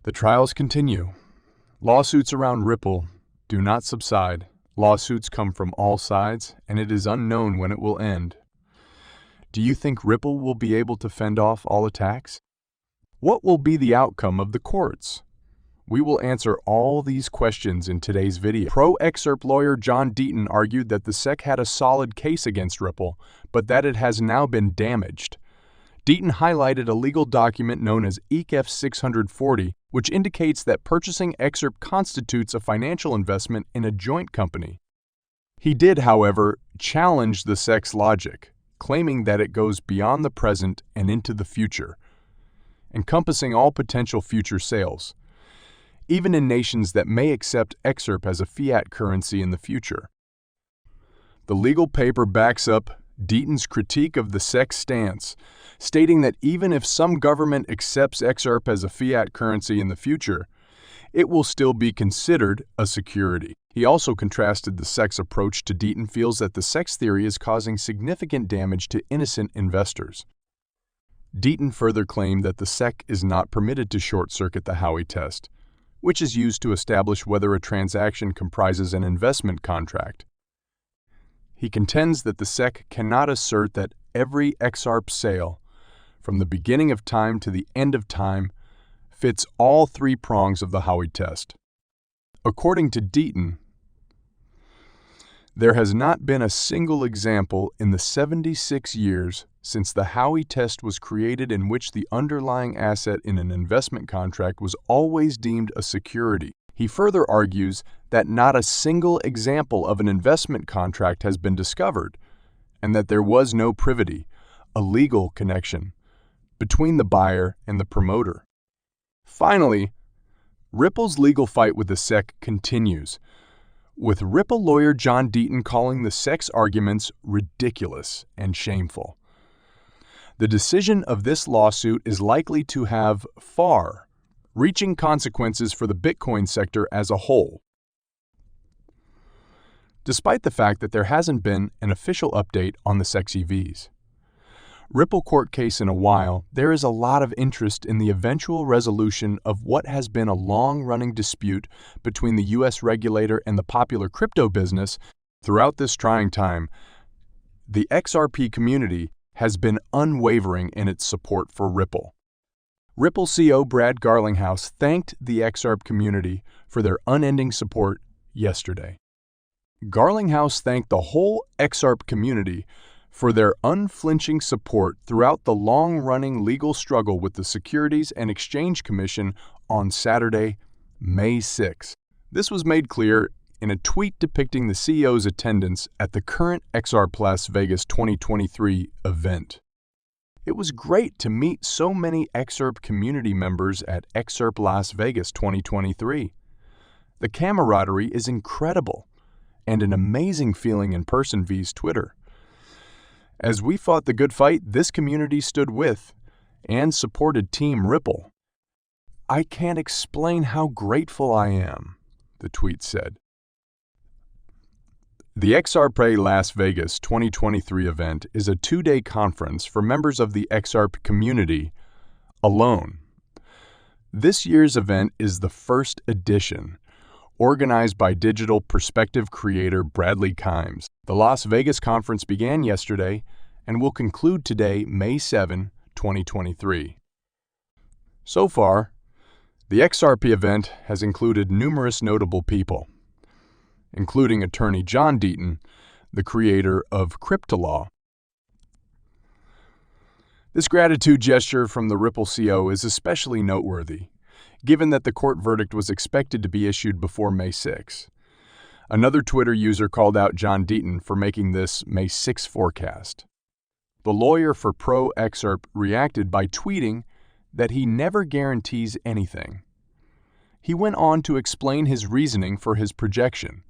The trials continue. Lawsuits around Ripple do not subside. Lawsuits come from all sides, and it is unknown when it will end. Do you think Ripple will be able to fend off all attacks? What will be the outcome of the courts? We will answer all these questions in today's video. Pro-excerpt lawyer John Deaton argued that the SEC had a solid case against Ripple, but that it has now been damaged. Deaton highlighted a legal document known as ECF 640, which indicates that purchasing Excerpt constitutes a financial investment in a joint company. He did, however, challenge the SEC's logic, claiming that it goes beyond the present and into the future, encompassing all potential future sales, even in nations that may accept Excerpt as a fiat currency in the future. The legal paper backs up Deaton's critique of the SEC's stance, stating that even if some government accepts Excerpt as a fiat currency in the future, it will still be considered a security. He also contrasted the SEC's approach to Deaton feels that the SEC's theory is causing significant damage to innocent investors. Deaton further claimed that the SEC is not permitted to short-circuit the Howey test, which is used to establish whether a transaction comprises an investment contract. He contends that the SEC cannot assert that every Excerpt sale, from the beginning of time to the end of time, fits all three prongs of the Howey test. According to Deaton, there has not been a single example in the 76 years since the Howey test was created in which the underlying asset in an investment contract was always deemed a security. He further argues that not a single example of an investment contract has been discovered, and that there was no privity, a legal connection, between the buyer and the promoter. Finally, Ripple's legal fight with the SEC continues, with Ripple lawyer John Deaton calling the SEC's arguments ridiculous and shameful. The decision of this lawsuit is likely to have far-reaching consequences for the Bitcoin sector as a whole. Despite the fact that there hasn't been an official update on the SEC's EVs. Ripple court case in a while, there is a lot of interest in the eventual resolution of what has been a long-running dispute between the U.S. regulator and the popular crypto business. Throughout this trying time, the XRP community has been unwavering in its support for Ripple. Ripple CEO Brad Garlinghouse thanked the Excerpt community for their unending support yesterday. Garlinghouse thanked the whole Excerpt community for their unflinching support throughout the long-running legal struggle with the Securities and Exchange Commission on Saturday, May 6. This was made clear in a tweet depicting the CEO's attendance at the current Excerpt Las Vegas 2023 event. It was great to meet so many Excerpt community members at Excerpt Las Vegas 2023. The camaraderie is incredible and an amazing feeling in person via Twitter. As we fought the good fight, this community stood with and supported Team Ripple. I can't explain how grateful I am, the tweet said. The XRP Las Vegas 2023 event is a two-day conference for members of the XRP community alone. This year's event is the first edition, organized by digital perspective creator Bradley Kimes. The Las Vegas conference began yesterday and will conclude today, May 7, 2023. So far, the XRP event has included numerous notable people, including attorney John Deaton, the creator of CryptoLaw. This gratitude gesture from the Ripple CEO is especially noteworthy, given that the court verdict was expected to be issued before May 6. Another Twitter user called out John Deaton for making this May 6 forecast. The lawyer for Pro-Excerpt reacted by tweeting that he never guarantees anything. He went on to explain his reasoning for his projection,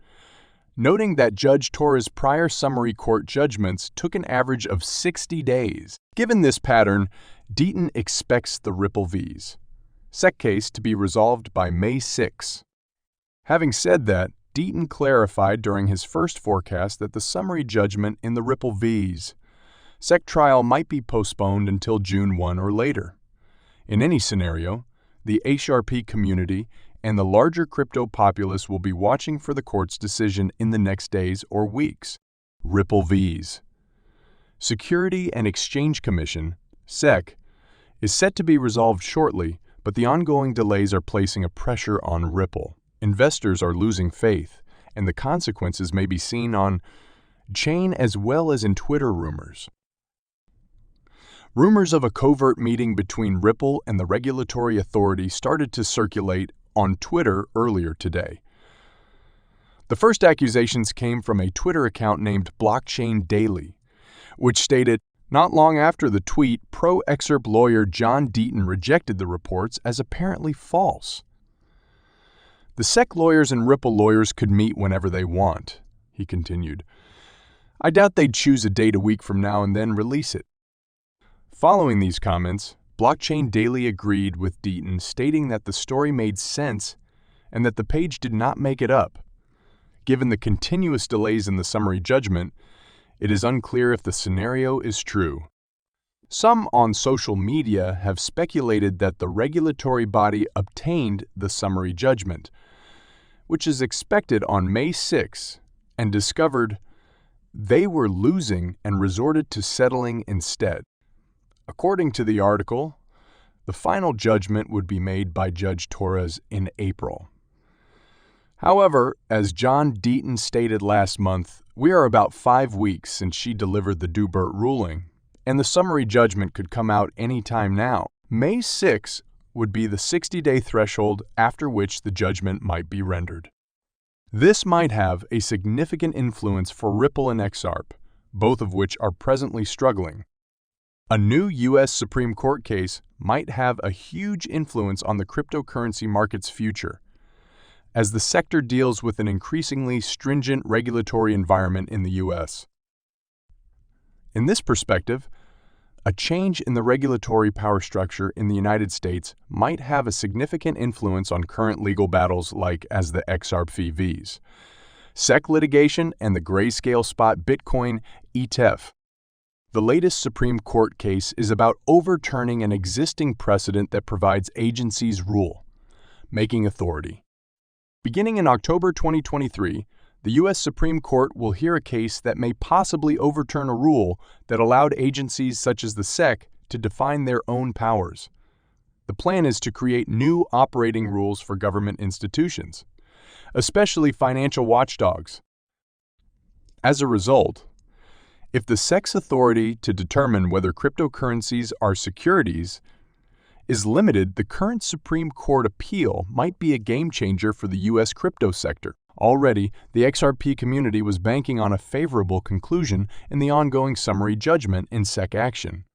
noting that Judge Torres' prior summary court judgments took an average of 60 days. Given this pattern, Deaton expects the Ripple V's SEC case to be resolved by May 6. Having said that, Deaton clarified during his first forecast that the summary judgment in the Ripple V's SEC trial might be postponed until June 1 or later. In any scenario, the XRP community, and the larger crypto populace will be watching for the court's decision in the next days or weeks. Ripple V's Security and Exchange Commission, SEC, is set to be resolved shortly, but the ongoing delays are placing a pressure on Ripple. Investors are losing faith, and the consequences may be seen on chain as well as in Twitter rumors. Rumors of a covert meeting between Ripple and the regulatory authority started to circulate on Twitter earlier today. The first accusations came from a Twitter account named Blockchain Daily, which stated, not long after the tweet, pro-excerpt lawyer John Deaton rejected the reports as apparently false. The SEC lawyers and Ripple lawyers could meet whenever they want, he continued. I doubt they'd choose a date a week from now and then release it. Following these comments, Blockchain Daily agreed with Deaton, stating that the story made sense and that the page did not make it up. Given the continuous delays in the summary judgment, it is unclear if the scenario is true. Some on social media have speculated that the regulatory body obtained the summary judgment, which is expected on May 6, and discovered they were losing and resorted to settling instead. According to the article, the final judgment would be made by Judge Torres in April. However, as John Deaton stated last month, we are about 5 weeks since she delivered the Dubert ruling, and the summary judgment could come out any time now. May 6 would be the 60-day threshold after which the judgment might be rendered. This might have a significant influence for Ripple and XRP, both of which are presently struggling. A new U.S. Supreme Court case might have a huge influence on the cryptocurrency market's future, as the sector deals with an increasingly stringent regulatory environment in the U.S. In this perspective, a change in the regulatory power structure in the United States might have a significant influence on current legal battles like as the XRP Vs, SEC litigation, and the grayscale spot Bitcoin ETF. The latest Supreme Court case is about overturning an existing precedent that provides agencies rule, making authority. Beginning in October 2023, the U.S. Supreme Court will hear a case that may possibly overturn a rule that allowed agencies such as the SEC to define their own powers. The plan is to create new operating rules for government institutions, especially financial watchdogs. As a result, if the SEC's authority to determine whether cryptocurrencies are securities is limited, the current Supreme Court appeal might be a game changer for the U.S. crypto sector. Already, the XRP community was banking on a favorable conclusion in the ongoing summary judgment in SEC action.